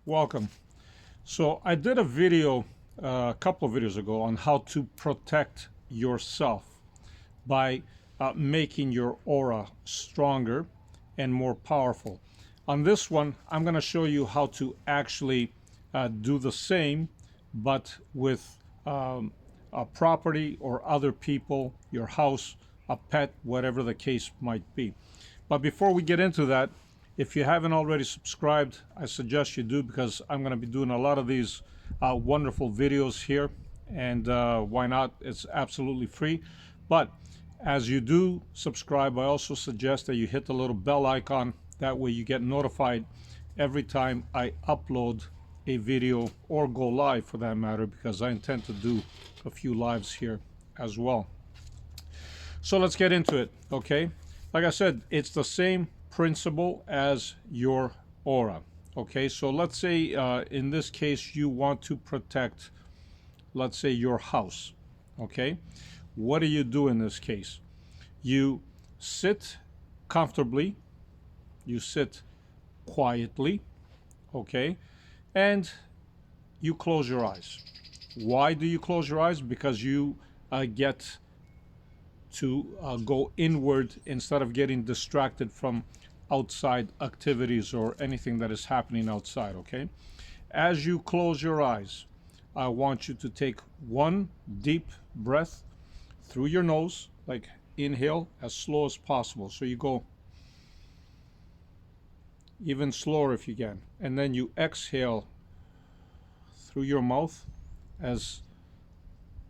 Welcome. So I did a video a couple of videos ago on how to protect yourself by making your aura stronger and more powerful. On this one, I'm going to show you how to actually do the same, but with a property or other people, your house, a pet, whatever the case might be. But before we get into that, if you haven't already subscribed, I suggest you do, because I'm going to be doing a lot of these wonderful videos here. And why not? It's absolutely free. But as you do subscribe, I also suggest that you hit the little bell icon. That way you get notified every time I upload a video or go live, for that matter, because I intend to do a few lives here as well. So let's get into it, okay? Like I said, it's the same principle as your aura, okay? So let's say in this case you want to protect, let's say, your house, okay? What do you do in this case? You sit comfortably, you sit quietly, okay? And you close your eyes. Why do you close your eyes? Because you get to go inward instead of getting distracted from outside activities or anything that is happening outside, okay? As you close your eyes, I want you to take one deep breath through your nose, like inhale as slow as possible. So you go even slower if you can. And then you exhale through your mouth as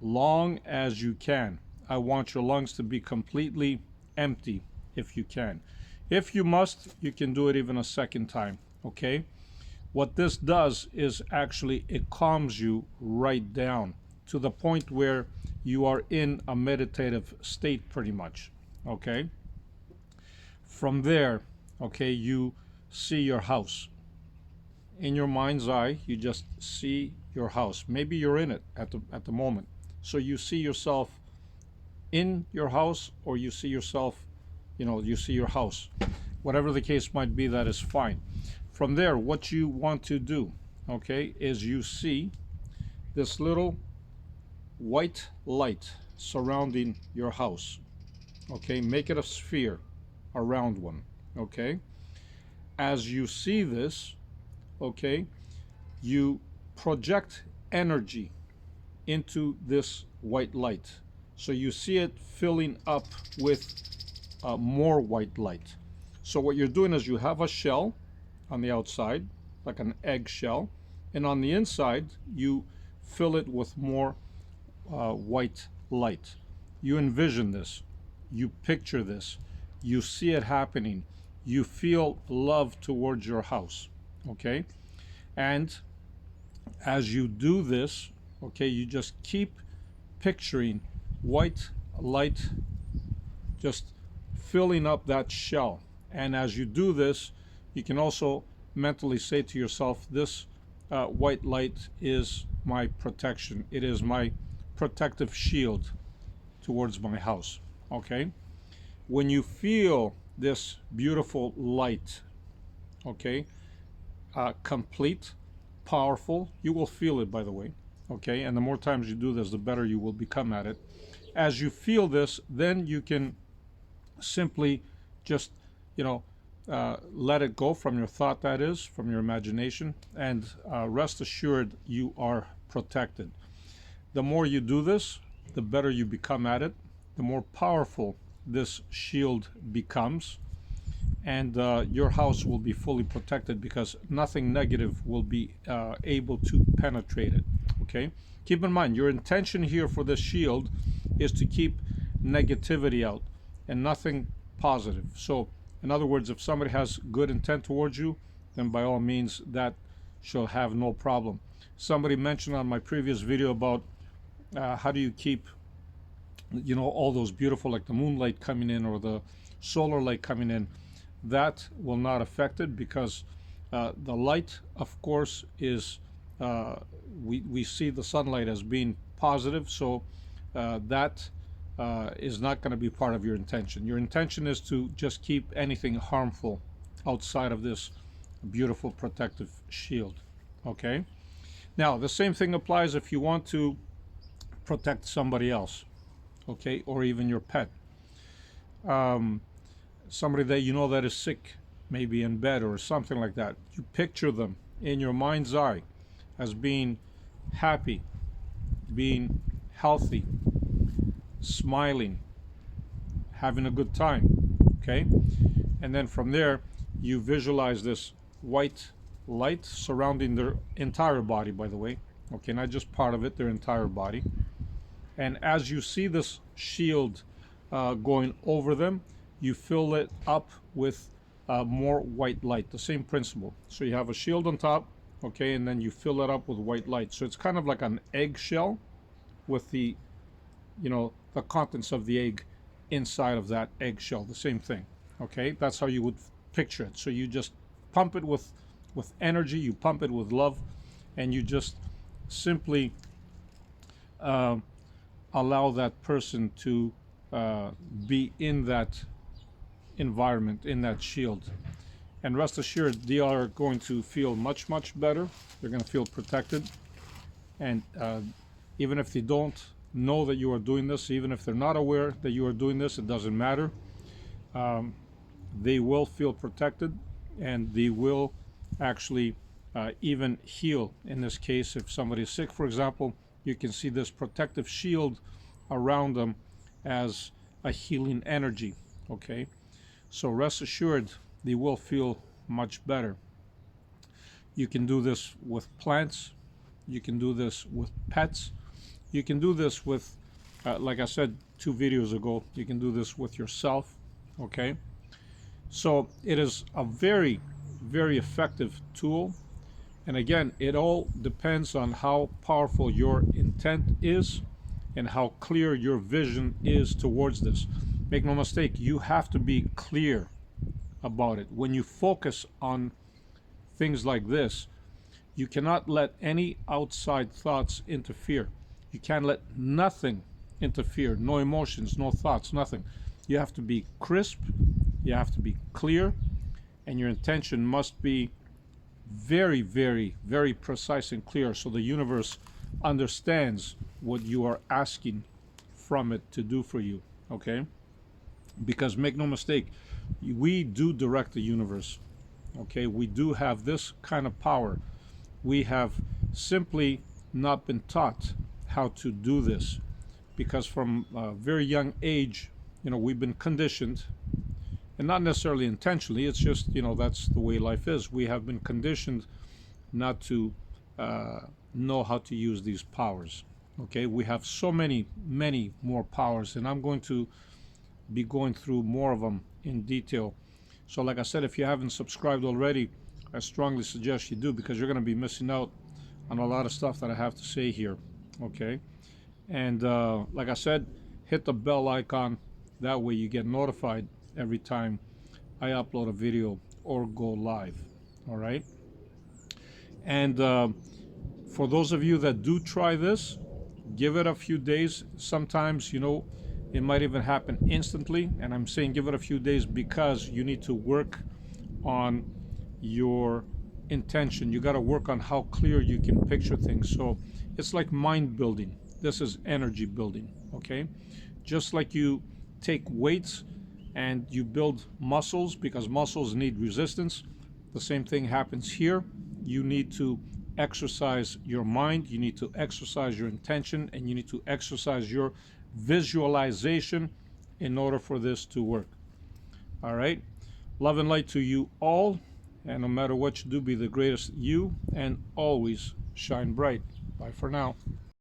long as you can. I want your lungs to be completely empty if you can. If you must, you can do it even a second time, okay? What this does is actually it calms you right down to the point where you are in a meditative state pretty much, okay? From there, okay, you see your house. In your mind's eye, you just see your house. Maybe you're in it at the moment. So you see yourself in your house, or you see yourself, you see your house. Whatever the case might be, that is fine. From there, what you want to do, okay, is you see this little white light surrounding your house. Okay, make it a sphere, a round one. Okay, as you see this, okay, you project energy into this white light. So you see it filling up with more white light. So what you're doing is you have a shell on the outside, like an egg shell, and on the inside you fill it with more white light. You envision this, you picture this, you see it happening, you feel love towards your house, okay? And as you do this, okay, you just keep picturing white light just filling up that shell. And as you do this, you can also mentally say to yourself, this white light is my protection. It is my protective shield towards my house, okay? When you feel this beautiful light, okay, complete, powerful, you will feel it, by the way, okay? And the more times you do this, the better you will become at it. As you feel this, then you can simply just, let it go from your thought, that is, from your imagination, and rest assured you are protected. The more you do this, the better you become at it, the more powerful this shield becomes, and your house will be fully protected because nothing negative will be able to penetrate it, okay? Keep in mind, your intention here for this shield is to keep negativity out and nothing positive. So in other words, if somebody has good intent towards you, then by all means that shall have no problem. Somebody mentioned on my previous video about how do you keep all those beautiful, like the moonlight coming in or the solar light coming in. That will not affect it because the light, of course, is we see the sunlight as being positive, so that is not going to be part of your intention. Your intention is to just keep anything harmful outside of this beautiful protective shield. Okay. Now, the same thing applies if you want to protect somebody else, okay, or even your pet. Um, Somebody that you know that is sick, maybe in bed or something like that. You picture them in your mind's eye as being happy, being healthy, smiling, having a good time, okay? And then from there, you visualize this white light surrounding their entire body, by the way, okay, not just part of it, their entire body. And as you see this shield going over them, you fill it up with more white light, the same principle. So you have a shield on top, okay, and then you fill it up with white light. So it's kind of like an eggshell with the, the contents of the egg inside of that eggshell, the same thing, okay? That's how you would picture it. So you just pump it with energy, you pump it with love, and you just simply allow that person to be in that environment, in that shield. And rest assured, they are going to feel much, much better. They're going to feel protected. And even if they don't know that you are doing this, even if they're not aware that you are doing this, it doesn't matter. They will feel protected, and they will actually even heal. In this case, if somebody is sick, for example, you can see this protective shield around them as a healing energy, okay? So rest assured, they will feel much better. You can do this with plants. You can do this with pets. You can do this with, like I said 2 videos ago, you can do this with yourself, okay? So it is a very, very effective tool. And again, it all depends on how powerful your intent is and how clear your vision is towards this. Make no mistake, you have to be clear about it. When you focus on things like this, you cannot let any outside thoughts interfere. You can't let nothing interfere. No emotions, no thoughts, nothing. You have to be crisp, you have to be clear, and your intention must be very, very, very precise and clear, so the universe understands what you are asking from it to do for you, okay? Because make no mistake, we do direct the universe, okay? We do have this kind of power. We have simply not been taught how to do this, because from a very young age, we've been conditioned, and not necessarily intentionally, it's just, that's the way life is. We have been conditioned not to know how to use these powers, okay? We have so many, many more powers, and I'm going to be going through more of them in detail. So like I said, if you haven't subscribed already, I strongly suggest you do, because you're going to be missing out on a lot of stuff that I have to say here, okay? And like I said, hit the bell icon. That way you get notified every time I upload a video or go live, all right? And for those of you that do try this, give it a few days. Sometimes, it might even happen instantly. And I'm saying give it a few days because you need to work on your intention. You got to work on how clear you can picture things. So it's like mind building. This is energy building, okay? Just like you take weights and you build muscles, because muscles need resistance, the same thing happens here. You need to exercise your mind, you need to exercise your intention, and you need to exercise your visualization in order for this to work. All right? Love and light to you all, and no matter what you do, be the greatest you, and always shine bright. Bye for now.